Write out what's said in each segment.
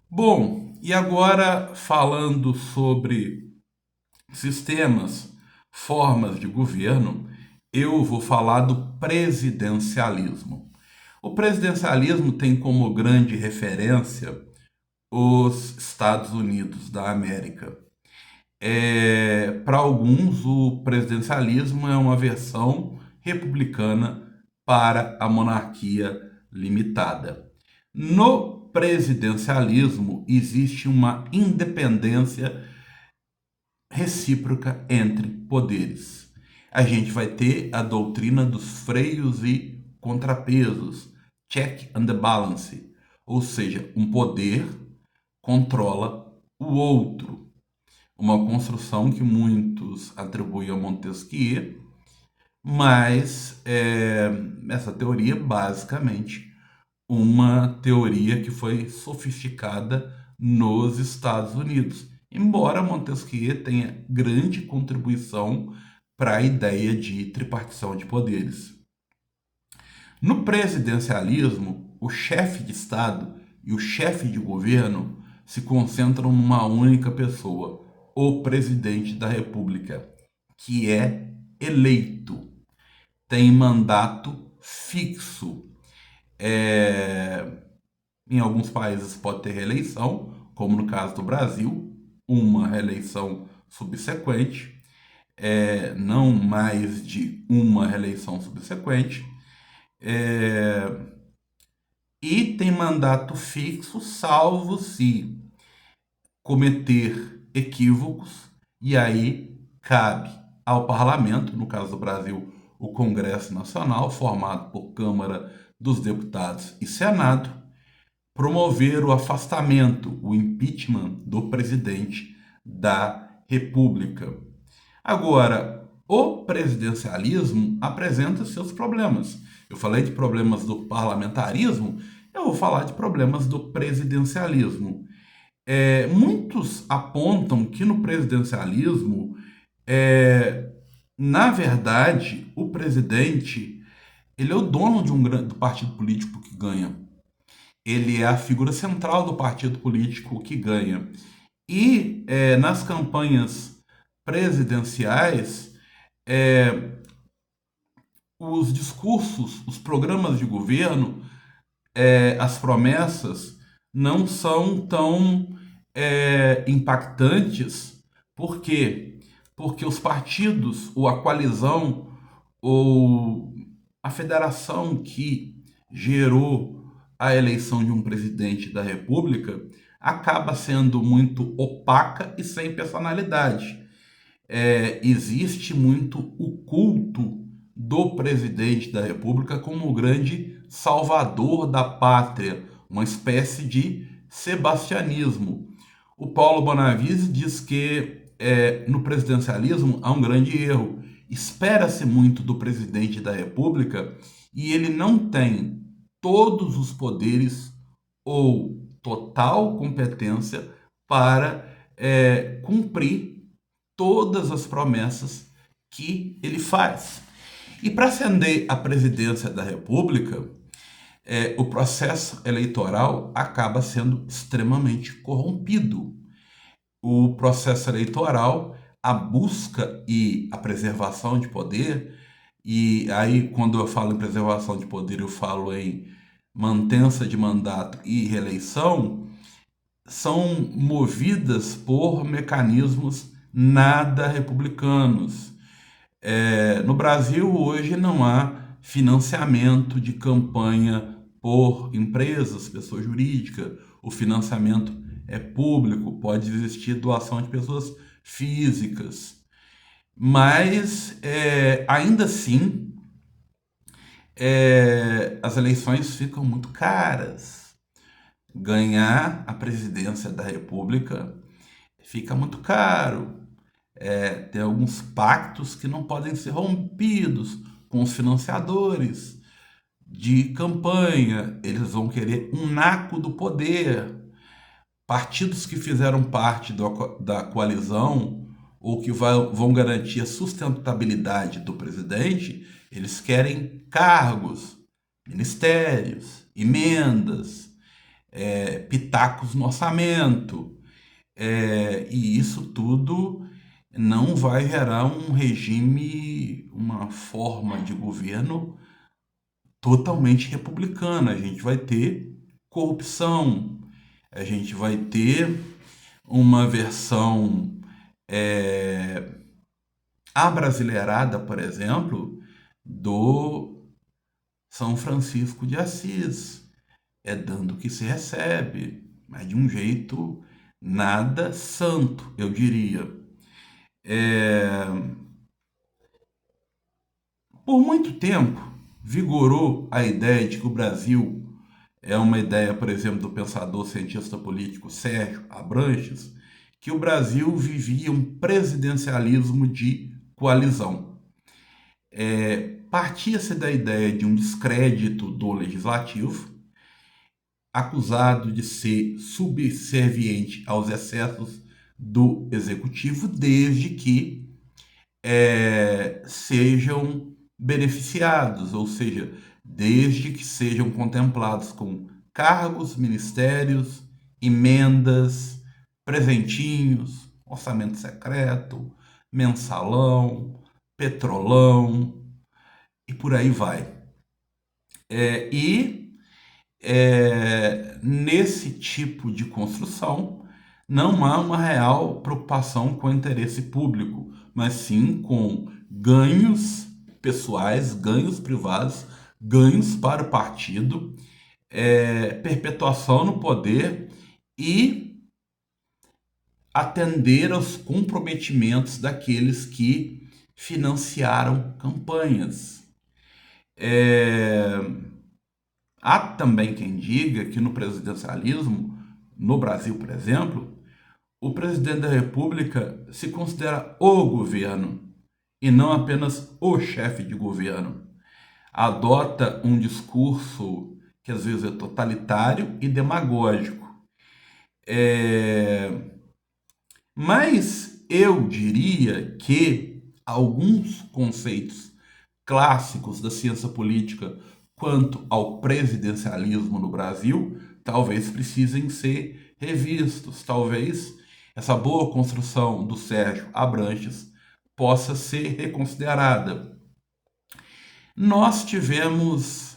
Bom, e agora falando sobre sistemas, formas de governo, eu vou falar do presidencialismo. O presidencialismo tem como grande referência os Estados Unidos da América. Para alguns, o presidencialismo é uma versão republicana para a monarquia limitada. No presidencialismo existe uma independência recíproca entre poderes. A gente vai ter a doutrina dos freios e contrapesos, check and balance, ou seja, um poder controla o outro. Uma construção que muitos atribuem a Montesquieu, mas essa teoria basicamente uma teoria que foi sofisticada nos Estados Unidos, embora Montesquieu tenha grande contribuição para a ideia de tripartição de poderes. No presidencialismo, o chefe de Estado e o chefe de governo se concentram numa única pessoa, o presidente da República, que é eleito, tem mandato fixo. É, Em alguns países pode ter reeleição, como no caso do Brasil, uma reeleição subsequente, não mais de uma reeleição subsequente, é, e tem mandato fixo, salvo se cometer equívocos, e aí cabe ao parlamento, no caso do Brasil, o Congresso Nacional, formado por Câmara dos Deputados e Senado, promover o afastamento, o impeachment do presidente da República. Agora, o presidencialismo apresenta seus problemas. Eu falei de problemas do parlamentarismo, eu vou falar de problemas do presidencialismo. Muitos apontam que no presidencialismo, é, na verdade, o presidente ele é o dono de do partido político que ganha. Ele é a figura central do partido político que ganha. E nas campanhas presidenciais, é, os discursos, os programas de governo, as promessas não são tão impactantes. Por quê? Porque os partidos, ou a coalizão, ou a federação que gerou a eleição de um presidente da República acaba sendo muito opaca e sem personalidade. Existe muito o culto do presidente da República como o grande salvador da pátria, uma espécie de sebastianismo. O Paulo Bonavise diz que no presidencialismo há um grande erro. Espera-se muito do presidente da República e ele não tem todos os poderes ou total competência para cumprir todas as promessas que ele faz. E para ascender à presidência da República, o processo eleitoral acaba sendo extremamente corrompido. O processo eleitoral, a busca e a preservação de poder, e aí quando eu falo em preservação de poder, eu falo em mantença de mandato e reeleição, são movidas por mecanismos nada republicanos. No Brasil, hoje, não há financiamento de campanha por empresas, pessoa jurídica. O financiamento é público, pode existir doação de pessoas físicas. Mas, ainda assim, as eleições ficam muito caras. Ganhar a presidência da República fica muito caro. Tem alguns pactos que não podem ser rompidos com os financiadores de campanha. Eles vão querer um naco do poder. Partidos que fizeram parte da coalizão ou que vão garantir a sustentabilidade do presidente, eles querem cargos, ministérios, emendas. pitacos no orçamento. E isso tudo não vai gerar um regime, uma forma de governo totalmente republicana. A gente vai ter corrupção, a gente vai ter uma versão abrasileirada, por exemplo, do São Francisco de Assis. É dando o que se recebe, mas de um jeito nada santo, eu diria. Por muito tempo, vigorou a ideia de que o Brasil é uma ideia, por exemplo, do pensador cientista político Sérgio Abranches, que o Brasil vivia um presidencialismo de coalizão. Partia-se da ideia de um descrédito do legislativo, acusado de ser subserviente aos excessos do executivo, desde que sejam beneficiados, ou seja, desde que sejam contemplados com cargos, ministérios, emendas, presentinhos, orçamento secreto, mensalão, petrolão e por aí vai. Nesse tipo de construção, não há uma real preocupação com o interesse público, mas sim com ganhos pessoais, ganhos privados, ganhos para o partido, perpetuação no poder e atender aos comprometimentos daqueles que financiaram campanhas. Há também quem diga que no presidencialismo, no Brasil, por exemplo, o presidente da República se considera o governo e não apenas o chefe de governo. Adota um discurso que às vezes é totalitário e demagógico. Mas eu diria que alguns conceitos clássicos da ciência política quanto ao presidencialismo no Brasil talvez precisem ser revistos. Talvez essa boa construção do Sérgio Abranches possa ser reconsiderada. Nós tivemos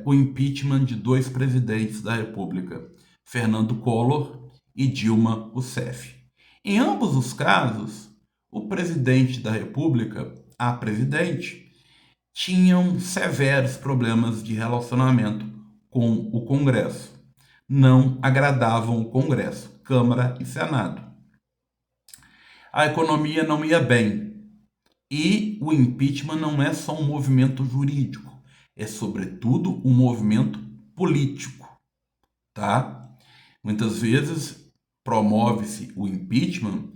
o impeachment de dois presidentes da República, Fernando Collor e Dilma Rousseff. Em ambos os casos, o presidente da República, a presidente, tinham severos problemas de relacionamento com o Congresso. Não agradavam o Congresso, Câmara e Senado. A economia não ia bem. E o impeachment não é só um movimento jurídico, é sobretudo um movimento político, tá? Muitas vezes promove-se o impeachment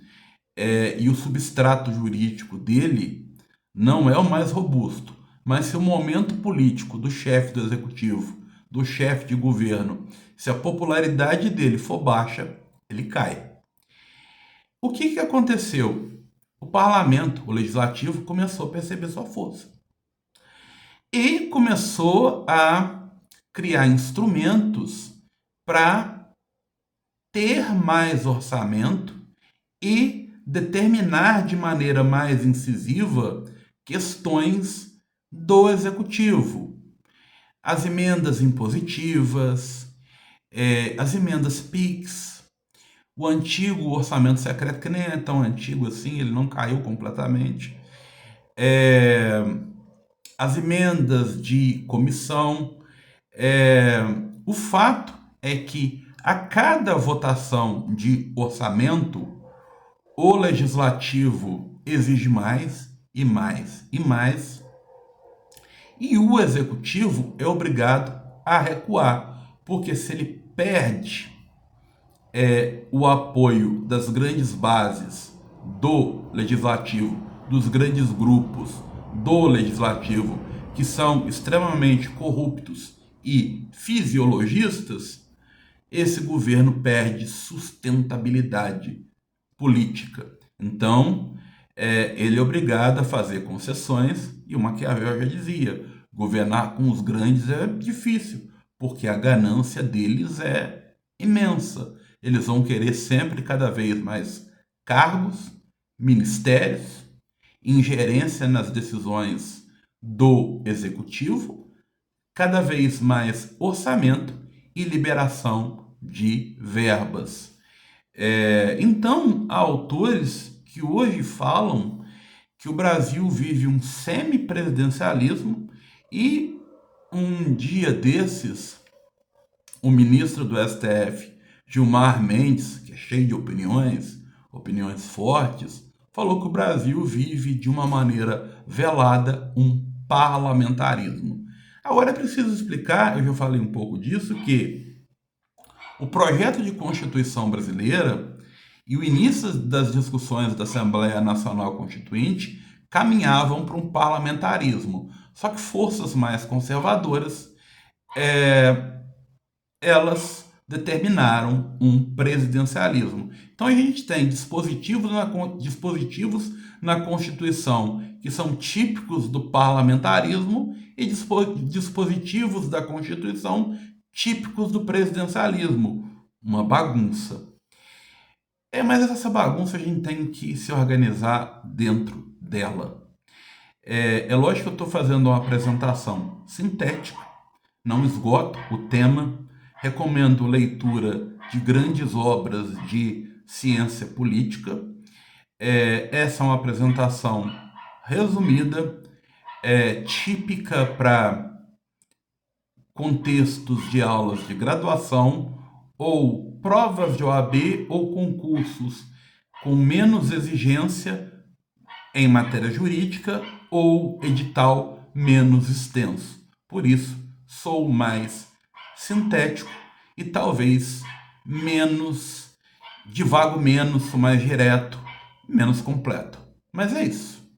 e o substrato jurídico dele não é o mais robusto, mas se o momento político do chefe do executivo, do chefe de governo, se a popularidade dele for baixa, ele cai. O que aconteceu? O parlamento, o legislativo, começou a perceber sua força. E começou a criar instrumentos para ter mais orçamento e determinar de maneira mais incisiva questões do executivo. As emendas impositivas, as emendas PIX, o antigo orçamento secreto, que nem é tão antigo assim, ele não caiu completamente, as emendas de comissão. O fato é que a cada votação de orçamento, o legislativo exige mais e mais e mais, e o executivo é obrigado a recuar, porque se ele perde o apoio das grandes bases do legislativo, dos grandes grupos do legislativo, que são extremamente corruptos e fisiologistas, esse governo perde sustentabilidade política. Então, ele é obrigado a fazer concessões, e o Maquiavel já dizia, governar com os grandes é difícil, porque a ganância deles é imensa. Eles vão querer sempre cada vez mais cargos, ministérios, ingerência nas decisões do executivo, cada vez mais orçamento e liberação de verbas. Então, há autores que hoje falam que o Brasil vive um semipresidencialismo e um dia desses, o ministro do STF, Gilmar Mendes, que é cheio de opiniões fortes, falou que o Brasil vive de uma maneira velada um parlamentarismo. Agora é preciso explicar, eu já falei um pouco disso, que o projeto de Constituição brasileira e o início das discussões da Assembleia Nacional Constituinte caminhavam para um parlamentarismo. Só que forças mais conservadoras, elas determinaram um presidencialismo. Então a gente tem dispositivos na Constituição que são típicos do parlamentarismo e dispositivos da Constituição típicos do presidencialismo. Uma bagunça. Mas essa bagunça a gente tem que se organizar dentro dela. Lógico que eu estou fazendo uma apresentação sintética, não esgoto o tema, recomendo leitura de grandes obras de ciência política. Essa é uma apresentação resumida, típica para contextos de aulas de graduação ou provas de OAB ou concursos com menos exigência em matéria jurídica ou edital menos extenso. Por isso, sou mais sintético e talvez divago menos, sou mais direto, menos completo. Mas é isso.